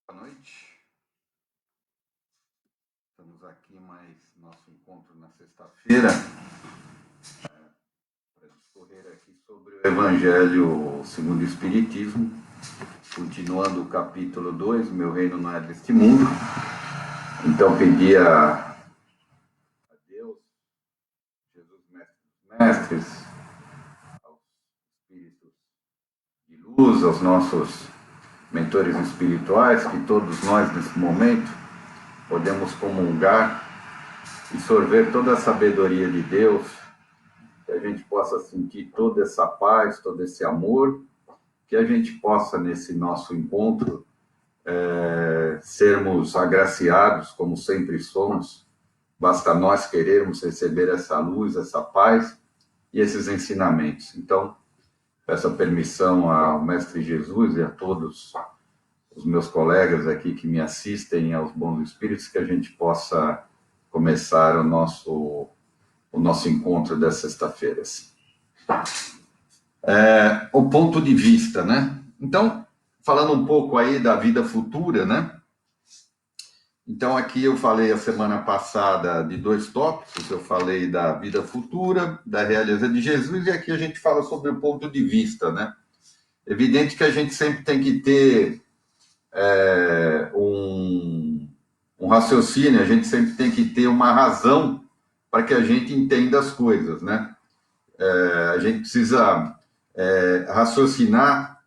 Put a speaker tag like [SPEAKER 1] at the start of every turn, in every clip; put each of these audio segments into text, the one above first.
[SPEAKER 1] Boa noite. Estamos aqui mais nosso encontro na sexta-feira para discorrer aqui sobre o Evangelho segundo o Espiritismo, continuando o capítulo 2, Meu Reino Não É Deste Mundo. Então pedi a Deus, Jesus Mestre dos Mestres, aos Espíritos de Luz, aos nossos mentores espirituais, que todos nós nesse momento podemos comungar e sorver toda a sabedoria de Deus, que a gente possa sentir toda essa paz, todo esse amor, que a gente possa, nesse nosso encontro, sermos agraciados, como sempre somos. Basta nós querermos receber essa luz, essa paz e esses ensinamentos. Então, peço a permissão ao Mestre Jesus e a todos os meus colegas aqui que me assistem, aos bons espíritos, que a gente possa começar o nosso encontro dessa sexta-feira. O ponto de vista, né? Então, falando um pouco aí da vida futura, né? Então, aqui eu falei a semana passada de dois tópicos, eu falei da vida futura, da realeza de Jesus, e aqui a gente fala sobre o ponto de vista, né? Evidente que a gente sempre tem que ter um raciocínio, a gente sempre tem que ter uma razão para que a gente entenda as coisas, né? A gente precisa raciocinar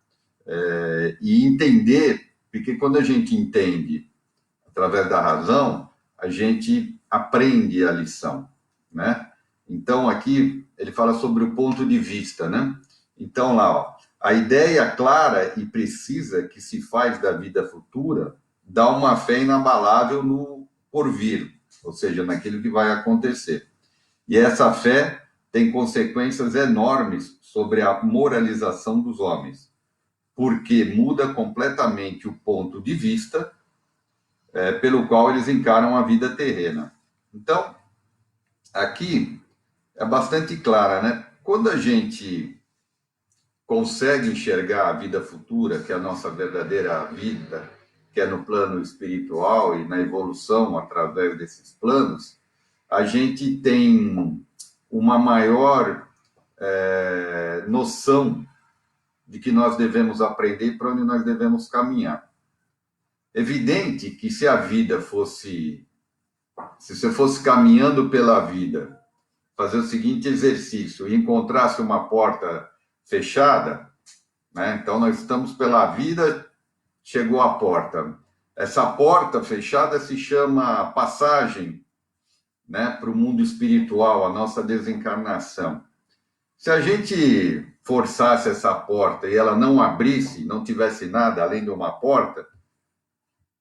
[SPEAKER 1] e entender, porque quando a gente entende através da razão, a gente aprende a lição, né? Então, aqui ele fala sobre o ponto de vista, né? Então, lá, ó, a ideia clara e precisa que se faz da vida futura dá uma fé inabalável no porvir, ou seja, naquilo que vai acontecer. E essa fé tem consequências enormes sobre a moralização dos homens, porque muda completamente o ponto de vista pelo qual eles encaram a vida terrena. Então, aqui é bastante clara, né? Quando a gente consegue enxergar a vida futura, que é a nossa verdadeira vida, que é no plano espiritual e na evolução através desses planos, a gente tem uma maior noção de que nós devemos aprender e para onde nós devemos caminhar. Evidente que se a vida fosse, se você fosse caminhando pela vida, fazer o seguinte exercício e encontrasse uma porta fechada, né? Então nós estamos pela vida, chegou a porta. Essa porta fechada se chama passagem, né, para o mundo espiritual, a nossa desencarnação. Se a gente forçasse essa porta e ela não abrisse, não tivesse nada além de uma porta,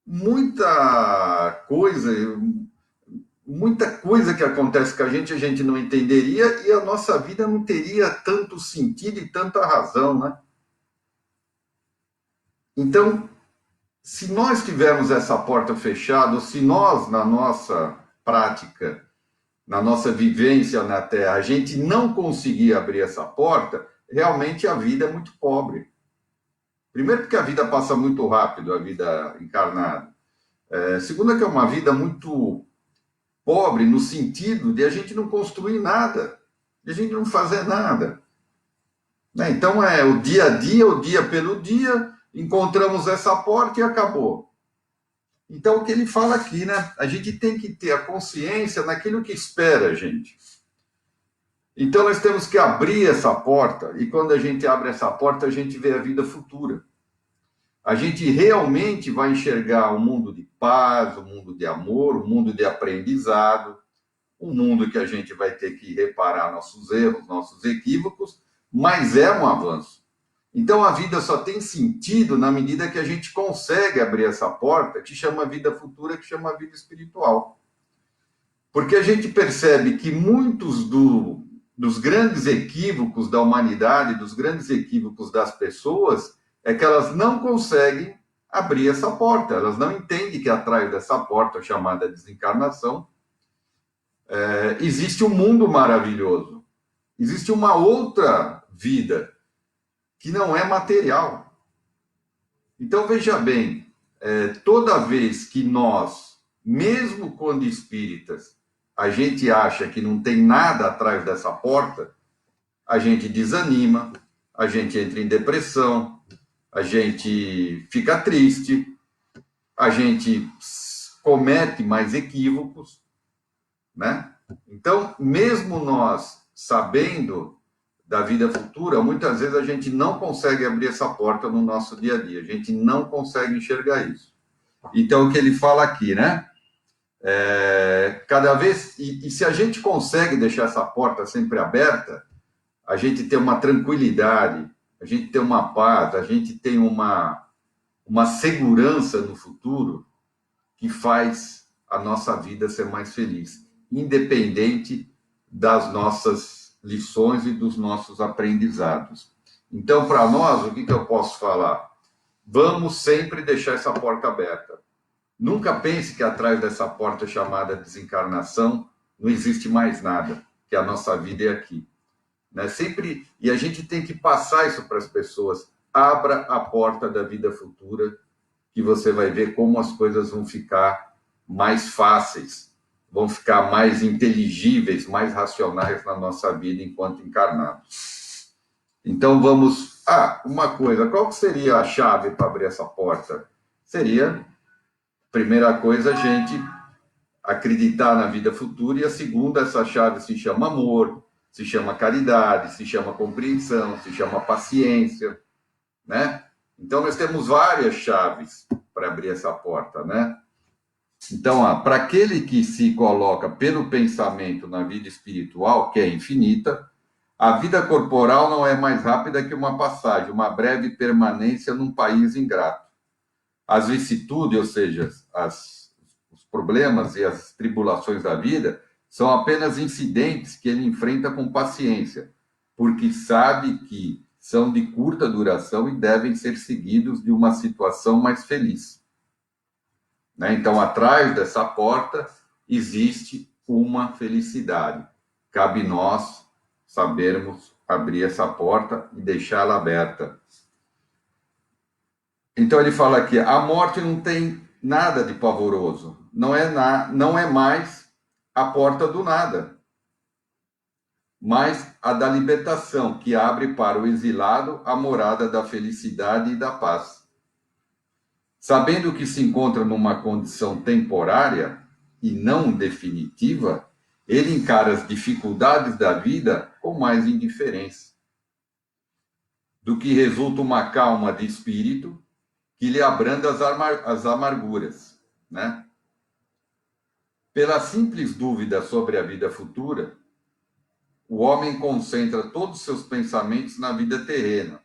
[SPEAKER 1] muita coisa que acontece com a gente não entenderia e a nossa vida não teria tanto sentido e tanta razão, né? Então, se nós tivermos essa porta fechada, ou se nós, na nossa prática, na nossa vivência na Terra, a gente não conseguir abrir essa porta, realmente a vida é muito pobre. Primeiro porque a vida passa muito rápido, a vida encarnada. Segundo que é uma vida muito pobre no sentido de a gente não construir nada, de a gente não fazer nada. Né? Então é o dia pelo dia, encontramos essa porta e acabou. Então, o que ele fala aqui, né? A gente tem que ter a consciência naquilo que espera a gente. Então, nós temos que abrir essa porta, e quando a gente abre essa porta, a gente vê a vida futura. A gente realmente vai enxergar um mundo de paz, um mundo de amor, um mundo de aprendizado, um mundo que a gente vai ter que reparar nossos erros, nossos equívocos, mas é um avanço. Então, a vida só tem sentido na medida que a gente consegue abrir essa porta, que chama vida futura, que chama vida espiritual. Porque a gente percebe que muitos dos grandes equívocos da humanidade, dos grandes equívocos das pessoas, é que elas não conseguem abrir essa porta, elas não entendem que atrás dessa porta, chamada desencarnação, existe um mundo maravilhoso, existe uma outra vida, que não é material. Então, veja bem, toda vez que nós, mesmo quando espíritas, a gente acha que não tem nada atrás dessa porta, a gente desanima, a gente entra em depressão, a gente fica triste, a gente comete mais equívocos, né? Então, mesmo nós sabendo da vida futura, muitas vezes a gente não consegue abrir essa porta no nosso dia a dia, a gente não consegue enxergar isso. Então, o que ele fala aqui, né? Cada vez, e se a gente consegue deixar essa porta sempre aberta, a gente tem uma tranquilidade, a gente tem uma paz, a gente tem uma segurança no futuro que faz a nossa vida ser mais feliz, independente das nossas lições e dos nossos aprendizados. Então, para nós, o que eu posso falar? Vamos sempre deixar essa porta aberta. Nunca pense que atrás dessa porta chamada desencarnação não existe mais nada, que a nossa vida é aqui. Né? Sempre, e a gente tem que passar isso para as pessoas. Abra a porta da vida futura, que você vai ver como as coisas vão ficar mais fáceis, vão ficar mais inteligíveis, mais racionais na nossa vida enquanto encarnados. Então vamos... uma coisa, qual que seria a chave para abrir essa porta? Seria, primeira coisa, a gente acreditar na vida futura, e a segunda, essa chave se chama amor, se chama caridade, se chama compreensão, se chama paciência, né? Então, nós temos várias chaves para abrir essa porta, né? Então, para aquele que se coloca pelo pensamento na vida espiritual, que é infinita, a vida corporal não é mais rápida que uma passagem, uma breve permanência num país ingrato. As vicissitudes, ou seja, os problemas e as tribulações da vida, são apenas incidentes que ele enfrenta com paciência, porque sabe que são de curta duração e devem ser seguidos de uma situação mais feliz. Né? Então, atrás dessa porta existe uma felicidade. Cabe nós sabermos abrir essa porta e deixá-la aberta. Então, ele fala aqui, a morte não tem nada de pavoroso, não é mais a porta do nada, mas a da libertação, que abre para o exilado a morada da felicidade e da paz. Sabendo que se encontra numa condição temporária e não definitiva, ele encara as dificuldades da vida com mais indiferença, do que resulta uma calma de espírito que lhe abranda as amarguras, né? Pela simples dúvida sobre a vida futura, o homem concentra todos os seus pensamentos na vida terrena.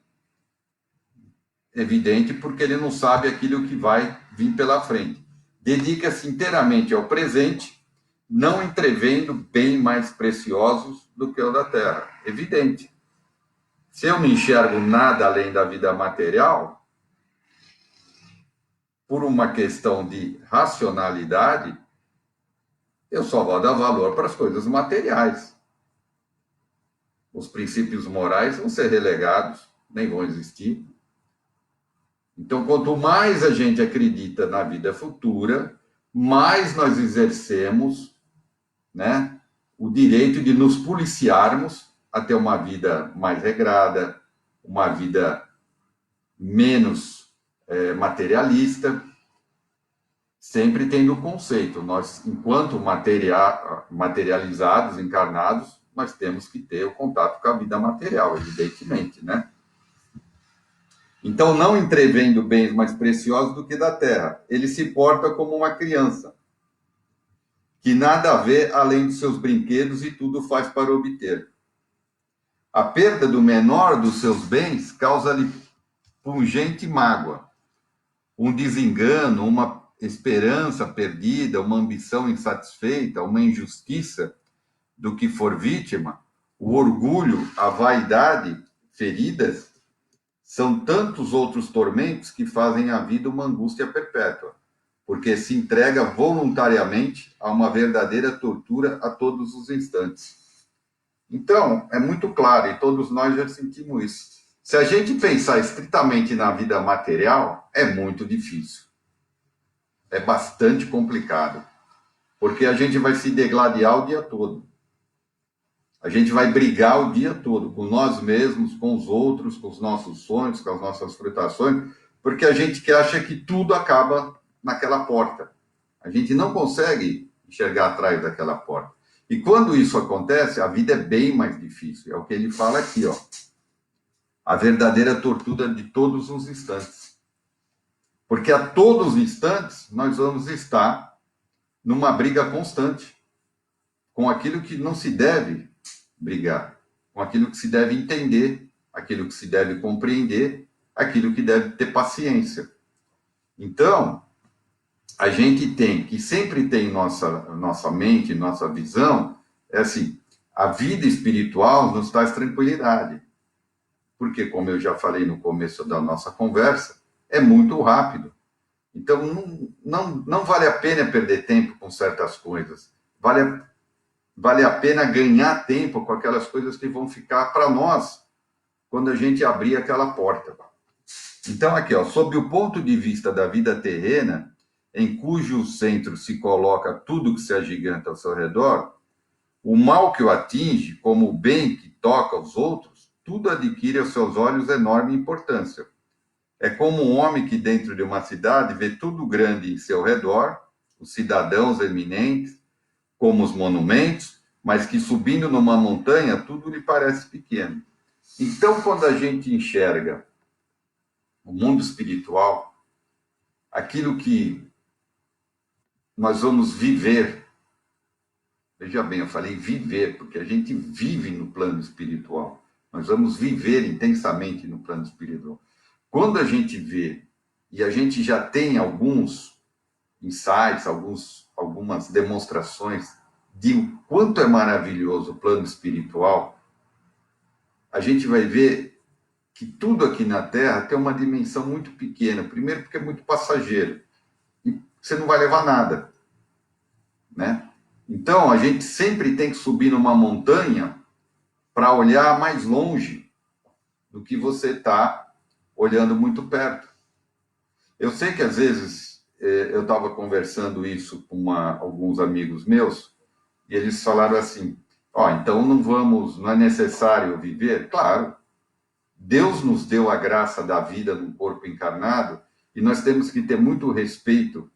[SPEAKER 1] Evidente, porque ele não sabe aquilo que vai vir pela frente. Dedica-se inteiramente ao presente, não entrevendo bem mais preciosos do que o da terra. Evidente. Se eu não enxergo nada além da vida material, por uma questão de racionalidade, eu só vou dar valor para as coisas materiais. Os princípios morais vão ser relegados, nem vão existir. Então, quanto mais a gente acredita na vida futura, mais nós exercemos, né, o direito de nos policiarmos a ter uma vida mais regrada, uma vida menos materialista, sempre tendo o conceito. Nós, enquanto materializados, encarnados, nós temos que ter o contato com a vida material, evidentemente, né? Então, não entrevendo bens mais preciosos do que da terra, ele se porta como uma criança, que nada vê além de seus brinquedos e tudo faz para obter. A perda do menor dos seus bens causa-lhe pungente mágoa, um desengano, uma esperança perdida, uma ambição insatisfeita, uma injustiça do que for vítima, o orgulho, a vaidade feridas, são tantos outros tormentos que fazem a vida uma angústia perpétua, porque se entrega voluntariamente a uma verdadeira tortura a todos os instantes. Então, é muito claro, e todos nós já sentimos isso. Se a gente pensar estritamente na vida material, é muito difícil. é bastante complicado, porque a gente vai se degladiar o dia todo. A gente vai brigar o dia todo com nós mesmos, com os outros, com os nossos sonhos, com as nossas frustrações, porque a gente acha que tudo acaba naquela porta. A gente não consegue enxergar atrás daquela porta. E quando isso acontece, a vida é bem mais difícil. É o que ele fala aqui, ó. A verdadeira tortura de todos os instantes. Porque a todos os instantes nós vamos estar numa briga constante com aquilo que não se deve brigar, com aquilo que se deve entender, aquilo que se deve compreender, aquilo que deve ter paciência. Então, a gente tem, que sempre tem nossa mente, nossa visão, é assim, a vida espiritual nos traz tranquilidade. Porque, como eu já falei no começo da nossa conversa, é muito rápido. Então, não vale a pena perder tempo com certas coisas. Vale a pena ganhar tempo com aquelas coisas que vão ficar para nós quando a gente abrir aquela porta. Então, aqui, ó, sob o ponto de vista da vida terrena, em cujo centro se coloca tudo que se agiganta ao seu redor, o mal que o atinge, como o bem que toca aos outros, tudo adquire aos seus olhos enorme importância. É como um homem que dentro de uma cidade vê tudo grande em seu redor, os cidadãos eminentes, como os monumentos, mas que subindo numa montanha tudo lhe parece pequeno. Então, quando a gente enxerga o mundo espiritual, aquilo que nós vamos viver, veja bem, eu falei viver, porque a gente vive no plano espiritual, nós vamos viver intensamente no plano espiritual. Quando a gente vê, e a gente já tem alguns insights, algumas demonstrações de o quanto é maravilhoso o plano espiritual, a gente vai ver que tudo aqui na Terra tem uma dimensão muito pequena. Primeiro porque é muito passageiro. E você não vai levar nada, né? Então, a gente sempre tem que subir numa montanha para olhar mais longe do que você está olhando muito perto. Eu sei que, às vezes, eu estava conversando isso com alguns amigos meus, e eles falaram assim, então não é necessário viver? Claro, Deus nos deu a graça da vida no corpo encarnado, e nós temos que ter muito respeito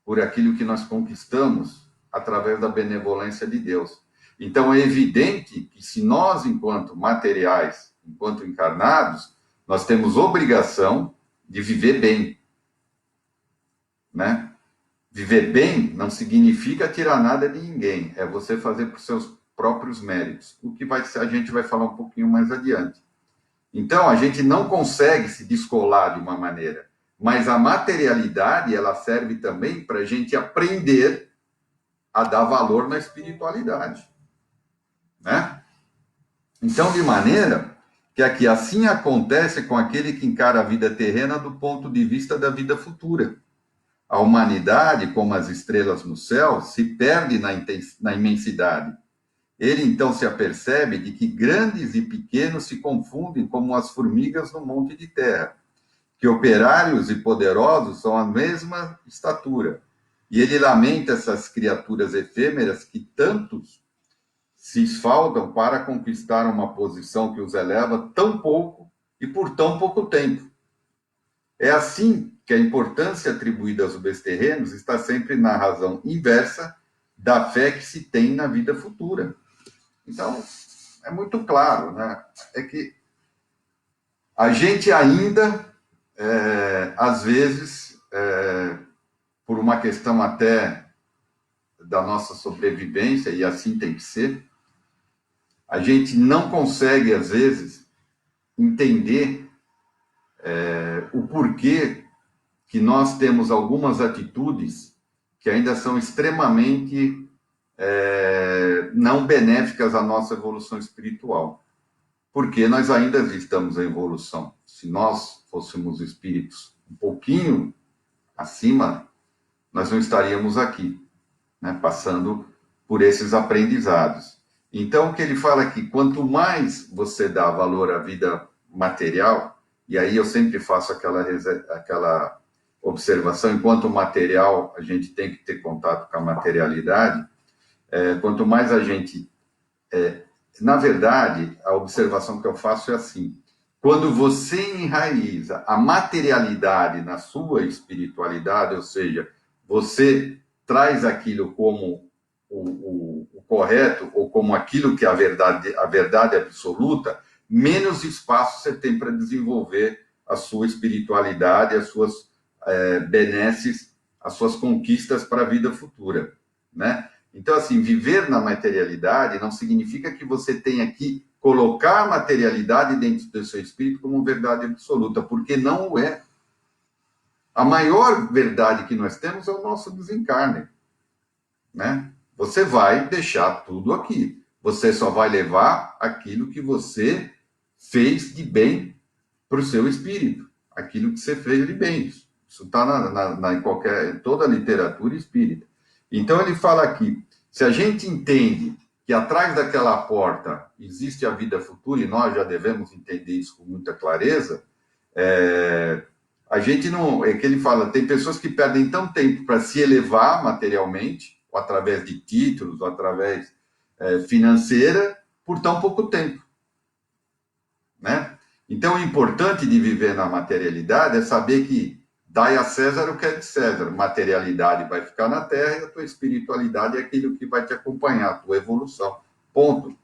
[SPEAKER 1] por aquilo que nós conquistamos através da benevolência de Deus. Então, é evidente que se nós, enquanto materiais, enquanto encarnados, nós temos obrigação de viver bem, né? Viver bem não significa tirar nada de ninguém, é você fazer por seus próprios méritos, o que a gente vai falar um pouquinho mais adiante. Então, a gente não consegue se descolar de uma maneira, mas a materialidade, ela serve também para a gente aprender a dar valor na espiritualidade, né? Então, de maneira que aqui assim acontece com aquele que encara a vida terrena do ponto de vista da vida futura. A humanidade, como as estrelas no céu, se perde na imensidade. Ele então se apercebe de que grandes e pequenos se confundem como as formigas no monte de terra, que operários e poderosos são a mesma estatura. E ele lamenta essas criaturas efêmeras que tantos se esfaldam para conquistar uma posição que os eleva tão pouco e por tão pouco tempo. É assim que a importância atribuída aos bens terrenos está sempre na razão inversa da fé que se tem na vida futura. Então, é muito claro, né? É que a gente ainda, às vezes, por uma questão até da nossa sobrevivência, e assim tem que ser, a gente não consegue, às vezes, entender o porquê que nós temos algumas atitudes que ainda são extremamente não benéficas à nossa evolução espiritual. Porque nós ainda estamos em evolução. Se nós fôssemos espíritos um pouquinho acima, nós não estaríamos aqui, né, passando por esses aprendizados. Então, o que ele fala aqui, quanto mais você dá valor à vida material, e aí eu sempre faço aquela observação, enquanto material, a gente tem que ter contato com a materialidade, quanto mais a gente... na verdade, a observação que eu faço é assim, quando você enraiza a materialidade na sua espiritualidade, ou seja, você traz aquilo como o correto, ou como aquilo que é a verdade absoluta, menos espaço você tem para desenvolver a sua espiritualidade, as suas benesses, as suas conquistas para a vida futura, né? Então, assim, viver na materialidade não significa que você tenha que colocar a materialidade dentro do seu espírito como verdade absoluta, porque não o é. A maior verdade que nós temos é o nosso desencarne, né? Você vai deixar tudo aqui. Você só vai levar aquilo que você fez de bem para o seu espírito, aquilo que você fez de bem. Isso está em toda a literatura espírita. Então ele fala aqui, se a gente entende que atrás daquela porta existe a vida futura, e nós já devemos entender isso com muita clareza, a gente não... É que ele fala, tem pessoas que perdem tanto tempo para se elevar materialmente, ou através de títulos, ou através financeira, por tão pouco tempo, né? Então, o importante de viver na materialidade é saber que dai a César o que é de César. Materialidade vai ficar na Terra e a tua espiritualidade é aquilo que vai te acompanhar, a tua evolução. Ponto.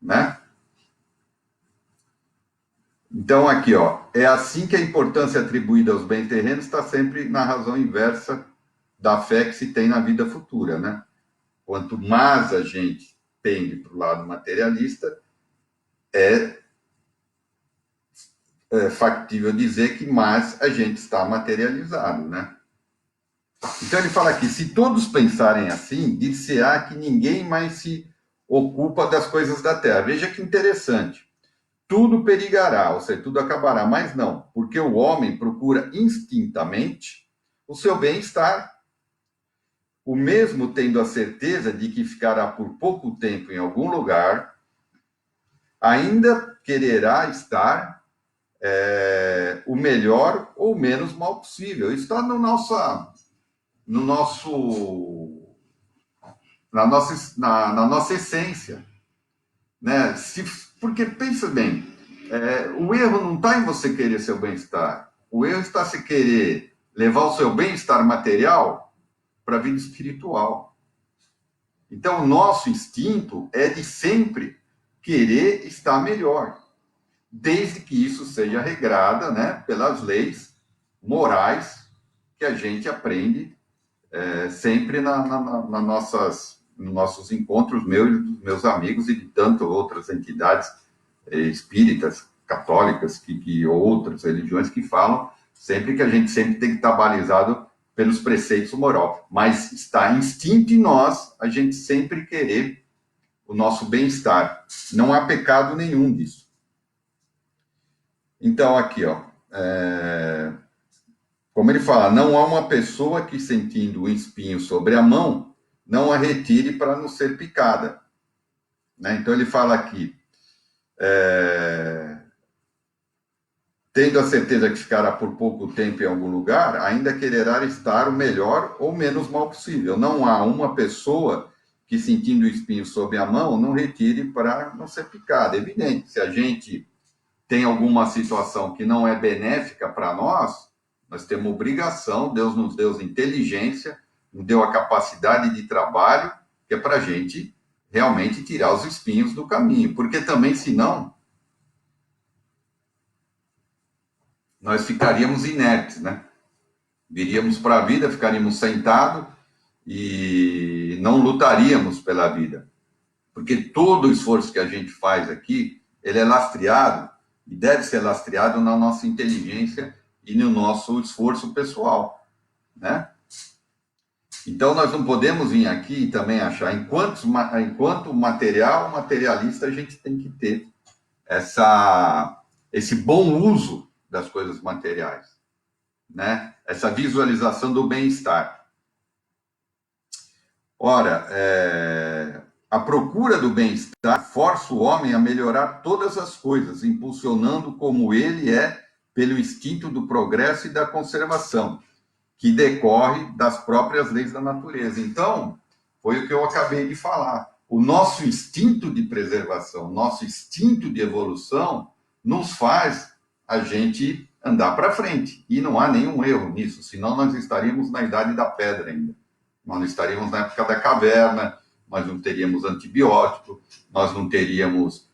[SPEAKER 1] Né? Então, aqui, ó, é assim que a importância atribuída aos bens terrenos está sempre na razão inversa da fé que se tem na vida futura, né? Quanto mais a gente tende para o lado materialista, é factível dizer que mais a gente está materializado, né? Então ele fala aqui, se todos pensarem assim, dir-se-á que ninguém mais se ocupa das coisas da terra. Veja que interessante. Tudo perigará, ou seja, tudo acabará, mas não, porque o homem procura instintamente o seu bem-estar. O mesmo tendo a certeza de que ficará por pouco tempo em algum lugar, ainda quererá estar o melhor ou menos mal possível. Isso está na nossa essência, né? Porque pensa bem, o erro não está em você querer seu bem-estar. O erro está se querer levar o seu bem-estar material para a vida espiritual. Então, o nosso instinto é de sempre querer estar melhor, desde que isso seja regrada, né, pelas leis morais que a gente aprende sempre nos nossos encontros, meus e dos meus amigos e de tantas outras entidades espíritas, católicas, que outras religiões que falam sempre que a gente sempre tem que estar balizado pelos preceitos moral. Mas está instinto em nós a gente sempre querer o nosso bem-estar. Não há pecado nenhum disso. Então, aqui, ó, como ele fala, não há uma pessoa que, sentindo o espinho sobre a mão, não a retire para não ser picada. Né? Então, ele fala aqui, tendo a certeza que ficará por pouco tempo em algum lugar, ainda quererá estar o melhor ou menos mal possível. Não há uma pessoa que, sentindo o espinho sob a mão, não retire para não ser picada. É evidente, se a gente tem alguma situação que não é benéfica para nós temos obrigação, Deus nos deu inteligência, nos deu a capacidade de trabalho, que é para a gente realmente tirar os espinhos do caminho, porque também, senão, nós ficaríamos inertes, né? Viríamos para a vida, ficaríamos sentados e não lutaríamos pela vida. Porque todo o esforço que a gente faz aqui, ele é lastreado e deve ser lastreado na nossa inteligência e no nosso esforço pessoal, né? Então, nós não podemos vir aqui e também achar, enquanto materialista, a gente tem que ter esse bom uso das coisas materiais, né? Essa visualização do bem-estar. Ora, a procura do bem-estar força o homem a melhorar todas as coisas, impulsionando como ele é pelo instinto do progresso e da conservação. que decorre das próprias leis da natureza. Então, foi o que eu acabei de falar. O nosso instinto de preservação, nosso instinto de evolução, nos faz a gente andar para frente. E não há nenhum erro nisso, senão nós estaríamos na idade da pedra ainda. Nós não estaríamos na época da caverna, nós não teríamos antibiótico, nós não teríamos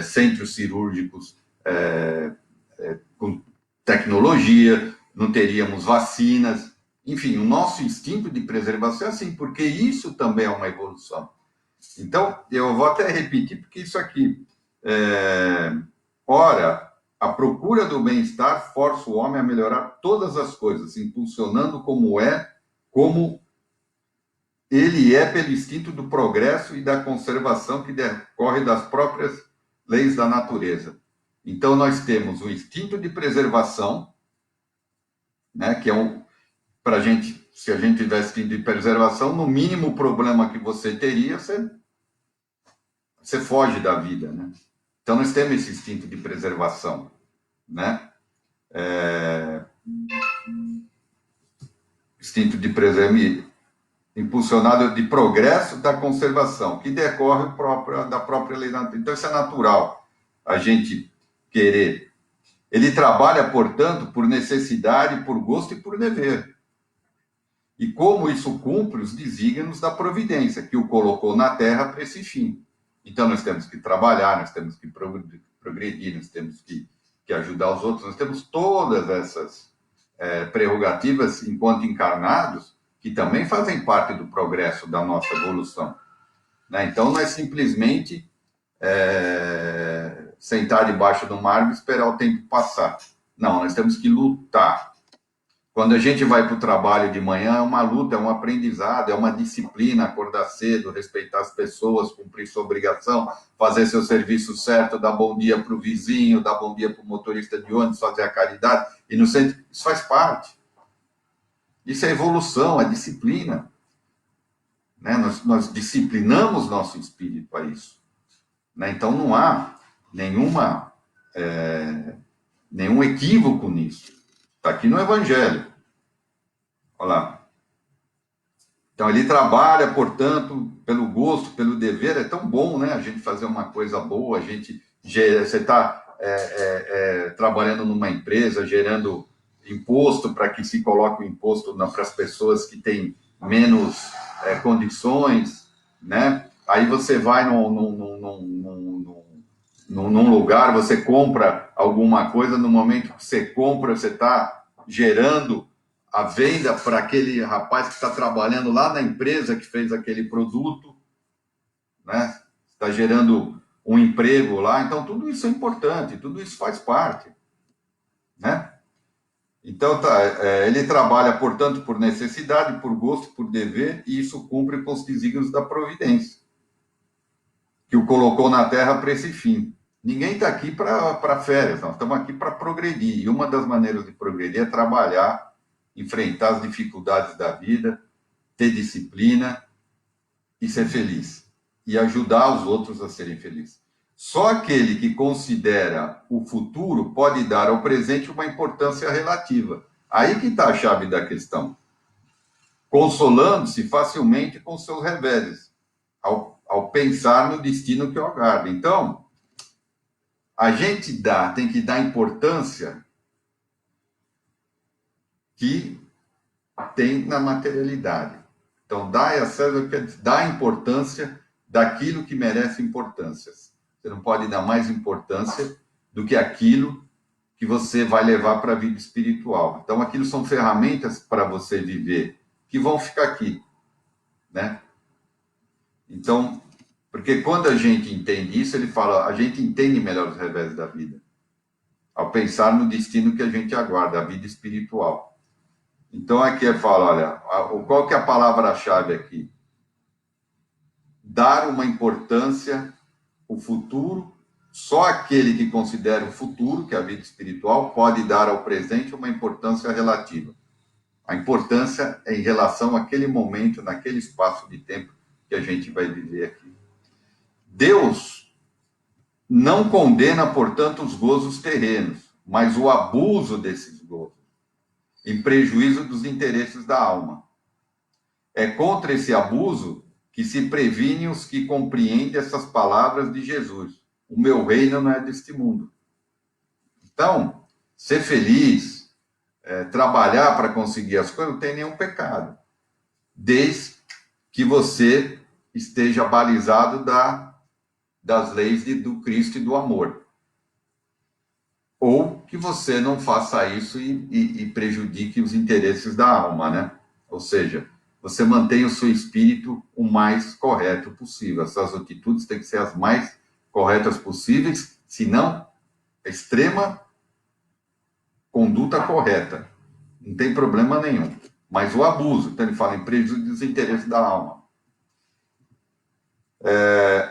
[SPEAKER 1] centros cirúrgicos com tecnologia, não teríamos vacinas. Enfim, o nosso instinto de preservação é assim, porque isso também é uma evolução. Então, eu vou até repetir, porque isso aqui... Ora, a procura do bem-estar força o homem a melhorar todas as coisas, impulsionando como ele é pelo instinto do progresso e da conservação que decorre das próprias leis da natureza. Então, nós temos o instinto de preservação, né, que é para a gente, se a gente tivesse instinto de preservação, no mínimo o problema que você teria, você foge da vida, né? Então, nós temos esse instinto de preservação, né? Instinto de preservação, impulsionado de progresso da conservação, que decorre da própria lei da natureza. Então, isso é natural, a gente querer. Ele trabalha, portanto, por necessidade, por gosto e por dever. E como isso cumpre os desígnios da providência, que o colocou na Terra para esse fim. Então, nós temos que trabalhar, nós temos que progredir, nós temos que ajudar os outros, nós temos todas essas prerrogativas enquanto encarnados, que também fazem parte do progresso da nossa evolução. Né? Então, não é simplesmente sentar debaixo do mar e esperar o tempo passar. Não, nós temos que lutar. Quando a gente vai para o trabalho de manhã, é uma luta, é um aprendizado, é uma disciplina, acordar cedo, respeitar as pessoas, cumprir sua obrigação, fazer seu serviço certo, dar bom dia para o vizinho, dar bom dia para o motorista de ônibus, fazer a caridade, e no centro, isso faz parte. Isso é evolução, é disciplina. Né? Nós disciplinamos nosso espírito a isso. Né? Então, não há nenhum equívoco nisso. Está aqui no Evangelho. Olha lá. Então, ele trabalha, portanto, pelo gosto, pelo dever. É tão bom, né? A gente fazer uma coisa boa. Você está trabalhando numa empresa, gerando imposto para que se coloque o imposto para as pessoas que têm menos condições, né? Aí você vai num lugar, você compra alguma coisa, no momento que você compra, você está gerando a venda para aquele rapaz que está trabalhando lá na empresa que fez aquele produto, né? Está gerando um emprego lá, então tudo isso é importante, tudo isso faz parte, né? Então, ele trabalha, portanto, por necessidade, por gosto, por dever, e isso cumpre com os desígnios da providência, que o colocou na Terra para esse fim. Ninguém está aqui para férias, nós estamos aqui para progredir. E uma das maneiras de progredir é trabalhar, enfrentar as dificuldades da vida, ter disciplina e ser feliz. E ajudar os outros a serem felizes. Só aquele que considera o futuro pode dar ao presente uma importância relativa. Aí que está a chave da questão. Consolando-se facilmente com seus reveses, ao pensar no destino que o aguarda. Então, a gente tem que dar importância que tem na materialidade. Então, dá a César, dá importância daquilo que merece importâncias. Você não pode dar mais importância do que aquilo que você vai levar para a vida espiritual. Então, aquilo são ferramentas para você viver, que vão ficar aqui, né? Então, porque quando a gente entende isso, ele fala, a gente entende melhor os revés da vida, ao pensar no destino que a gente aguarda, a vida espiritual. Então, aqui fala, olha, qual que é a palavra-chave aqui? Dar uma importância, o futuro, só aquele que considera o futuro, que é a vida espiritual, pode dar ao presente uma importância relativa. A importância é em relação àquele momento, naquele espaço de tempo que a gente vai viver aqui. Deus não condena, portanto, os gozos terrenos, mas o abuso desses gozos. em prejuízo dos interesses da alma. É contra esse abuso que se previne os que compreendem essas palavras de Jesus. O meu reino não é deste mundo. Então, ser feliz, trabalhar para conseguir as coisas, não tem nenhum pecado. Desde que você esteja balizado das leis do Cristo e do amor. Ou que você não faça isso e prejudique os interesses da alma, né? Ou seja, você mantém o seu espírito o mais correto possível. As suas atitudes têm que ser as mais corretas possíveis, senão, extrema conduta correta. Não tem problema nenhum. Mas o abuso, então ele fala em prejuízo dos interesses da alma.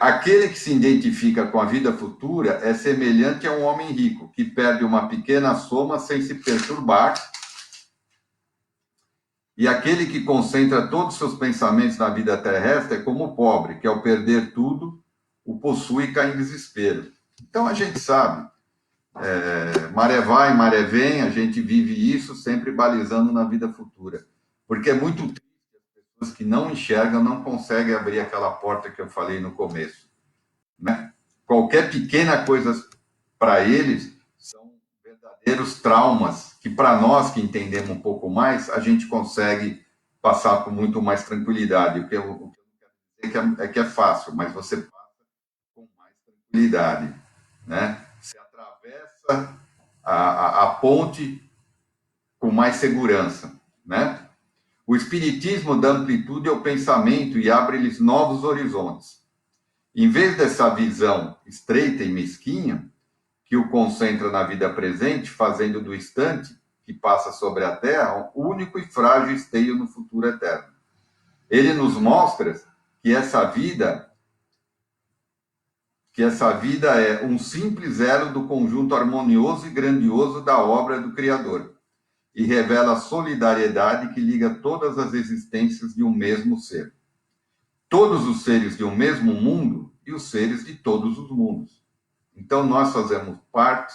[SPEAKER 1] Aquele que se identifica com a vida futura é semelhante a um homem rico, que perde uma pequena soma sem se perturbar. E aquele que concentra todos os seus pensamentos na vida terrestre é como o pobre, que ao perder tudo, o possui e cai em desespero. Então a gente sabe, maré vai, maré vem, a gente vive isso sempre balizando na vida futura. Porque é muito triste as pessoas que não enxergam, não conseguem abrir aquela porta que eu falei no começo. Né? Qualquer pequena coisa para eles são verdadeiros traumas que para nós que entendemos um pouco mais, a gente consegue passar com muito mais tranquilidade. O que eu não quero dizer é que é fácil, mas você passa com mais tranquilidade. Né? Você atravessa a ponte com mais segurança. Né? O espiritismo dá amplitude ao pensamento e abre-lhes novos horizontes. Em vez dessa visão estreita e mesquinha, que o concentra na vida presente, fazendo do instante que passa sobre a Terra um único e frágil esteio no futuro eterno. Ele nos mostra que essa vida é um simples elo do conjunto harmonioso e grandioso da obra do Criador, e revela a solidariedade que liga todas as existências de um mesmo ser. Todos os seres de um mesmo mundo e os seres de todos os mundos. Então, nós fazemos parte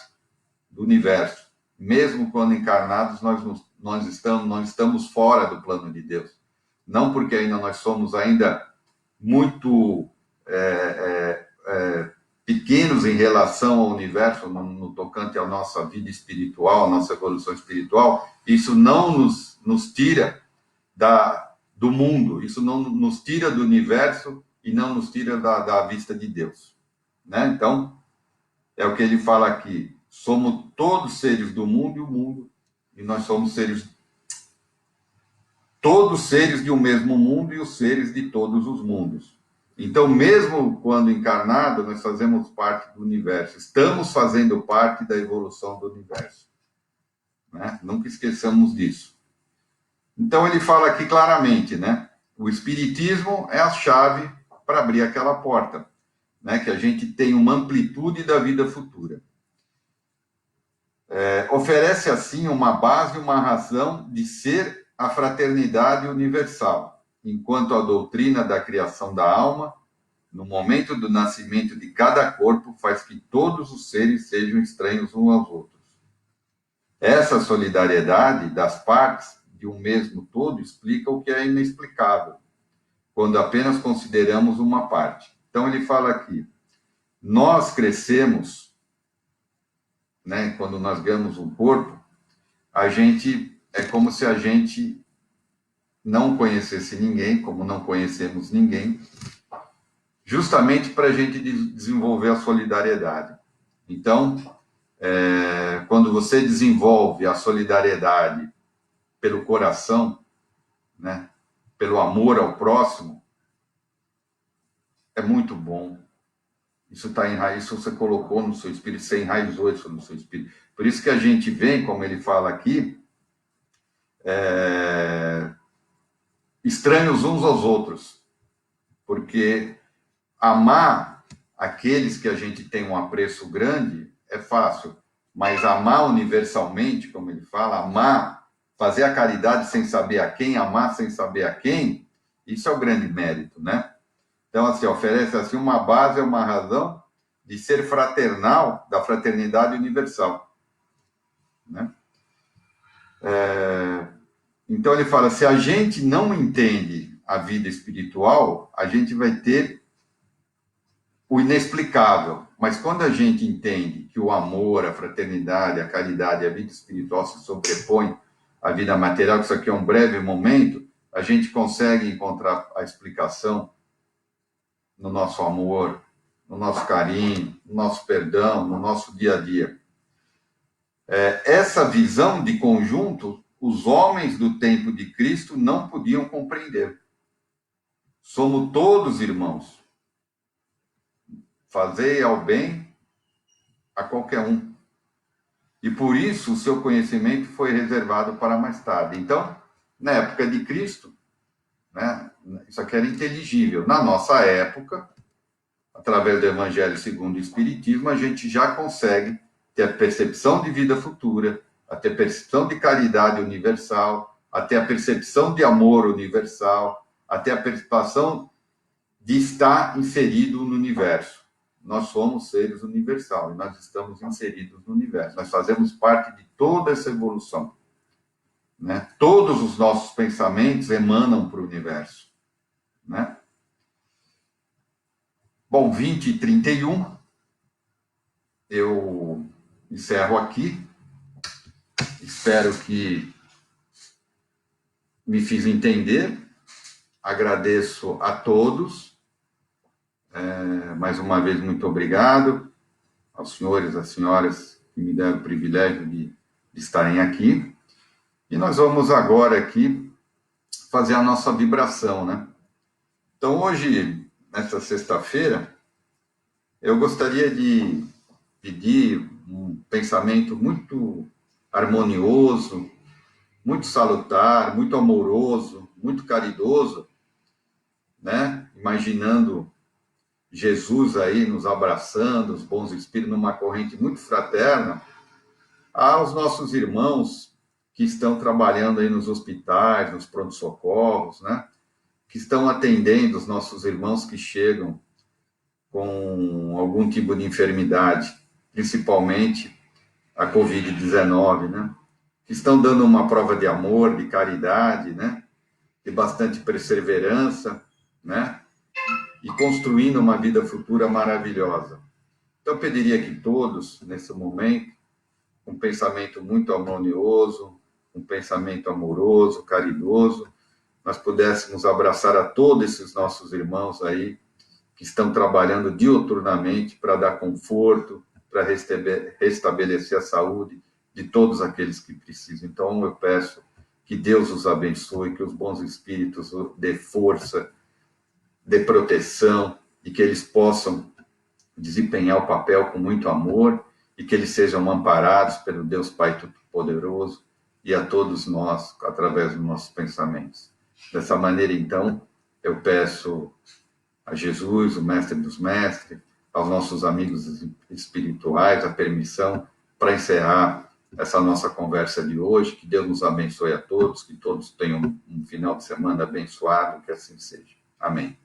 [SPEAKER 1] do universo. Mesmo quando encarnados, nós estamos fora do plano de Deus. Não porque ainda nós somos ainda muito pequenos em relação ao universo, no tocante à nossa vida espiritual, à nossa evolução espiritual, isso não nos tira do mundo, isso não nos tira do universo e não nos tira da vista de Deus. Né? Então, é o que ele fala aqui. Somos todos seres do mundo e o mundo, e nós somos todos seres de um mesmo mundo e os seres de todos os mundos. Então, mesmo quando encarnado, nós fazemos parte do universo. Estamos fazendo parte da evolução do universo. Né? Nunca esqueçamos disso. Então, ele fala aqui claramente, né? O espiritismo é a chave para abrir aquela porta. Né, que a gente tem uma amplitude da vida futura. Oferece, assim, uma base, uma razão de ser a fraternidade universal, enquanto a doutrina da criação da alma, no momento do nascimento de cada corpo, faz que todos os seres sejam estranhos uns aos outros. Essa solidariedade das partes de um mesmo todo explica o que é inexplicável, quando apenas consideramos uma parte. Então, ele fala aqui, nós crescemos, né, quando nós ganhamos um corpo, é como se a gente não conhecesse ninguém, como não conhecemos ninguém, justamente para a gente desenvolver a solidariedade. Então, quando você desenvolve a solidariedade pelo coração, né, pelo amor ao próximo, é muito bom. Isso está isso você colocou no seu espírito, você enraizou isso no seu espírito. Por isso que a gente vem, como ele fala aqui, estranhos uns aos outros. Porque amar aqueles que a gente tem um apreço grande é fácil, mas amar universalmente, como ele fala, amar, fazer a caridade sem saber a quem, amar sem saber a quem, isso é o grande mérito, né? Então, assim, oferece assim, uma base, uma razão de ser fraternal, da fraternidade universal. Né? Então ele fala, se a gente não entende a vida espiritual, a gente vai ter o inexplicável. Mas quando a gente entende que o amor, a fraternidade, a caridade, a vida espiritual se sobrepõem à vida material, que isso aqui é um breve momento, a gente consegue encontrar a explicação no nosso amor, no nosso carinho, no nosso perdão, no nosso dia a dia. Essa visão de conjunto, os homens do tempo de Cristo não podiam compreender. Somos todos irmãos. Fazei ao bem a qualquer um. E por isso o seu conhecimento foi reservado para mais tarde. Então, na época de Cristo, né, isso aqui era inteligível. Na nossa época, através do Evangelho segundo o Espiritismo, a gente já consegue ter a percepção de vida futura, a ter percepção de caridade universal, a ter a percepção de amor universal, a ter a percepção de estar inserido no universo. Nós somos seres universais, nós estamos inseridos no universo, nós fazemos parte de toda essa evolução. Né? Todos os nossos pensamentos emanam para o universo. Né? Bom, 20 e 31, eu encerro aqui. Espero que me fiz entender. Agradeço a todos. Mais uma vez, muito obrigado aos senhores, às senhoras que me deram o privilégio de estarem aqui. E nós vamos agora aqui fazer a nossa vibração, né? Então, hoje, nesta sexta-feira, eu gostaria de pedir um pensamento muito harmonioso, muito salutar, muito amoroso, muito caridoso, né? Imaginando Jesus aí nos abraçando, os bons espíritos, numa corrente muito fraterna, aos nossos irmãos que estão trabalhando aí nos hospitais, nos pronto-socorros, né? Que estão atendendo os nossos irmãos que chegam com algum tipo de enfermidade, principalmente a Covid-19, né? Que estão dando uma prova de amor, de caridade, né? De bastante perseverança, né? E construindo uma vida futura maravilhosa. Então, eu pediria que todos, nesse momento, um pensamento muito harmonioso, um pensamento amoroso, caridoso, nós pudéssemos abraçar a todos esses nossos irmãos aí, que estão trabalhando diuturnamente para dar conforto, para restabelecer a saúde de todos aqueles que precisam. Então, eu peço que Deus os abençoe, que os bons espíritos dê força, dê proteção, e que eles possam desempenhar o papel com muito amor, e que eles sejam amparados pelo Deus Pai Todo-Poderoso, e a todos nós, através dos nossos pensamentos. Dessa maneira, então, eu peço a Jesus, o Mestre dos Mestres, aos nossos amigos espirituais, a permissão para encerrar essa nossa conversa de hoje. Que Deus nos abençoe a todos, que todos tenham um final de semana abençoado, que assim seja. Amém.